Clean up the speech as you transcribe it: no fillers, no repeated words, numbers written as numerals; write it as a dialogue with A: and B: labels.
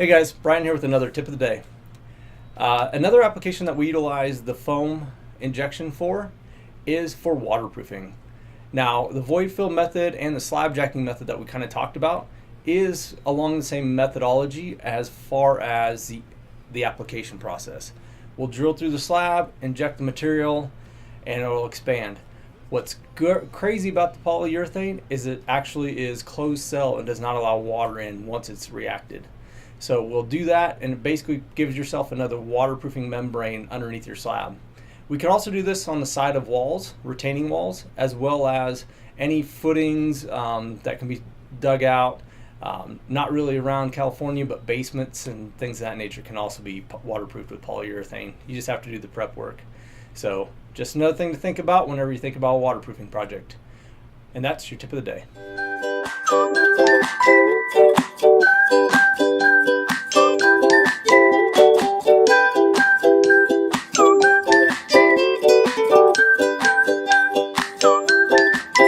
A: Hey guys, Brian here with another tip of the day. Another application that we utilize the foam injection for is for waterproofing. Now, the void fill method and the slab jacking method that we kind of talked about is along the same methodology as far as the application process. We'll drill through the slab, inject the material, and it will expand. What's crazy about the polyurethane is it actually is closed cell and does not allow water in once it's reacted. So we'll do that, and it basically gives yourself another waterproofing membrane underneath your slab. We can also do this on the side of walls, retaining walls, as well as any footings that can be dug out. Not really around California, but basements and things of that nature can also be waterproofed with polyurethane. You just have to do the prep work. So just another thing to think about whenever you think about a waterproofing project. And that's your tip of the day.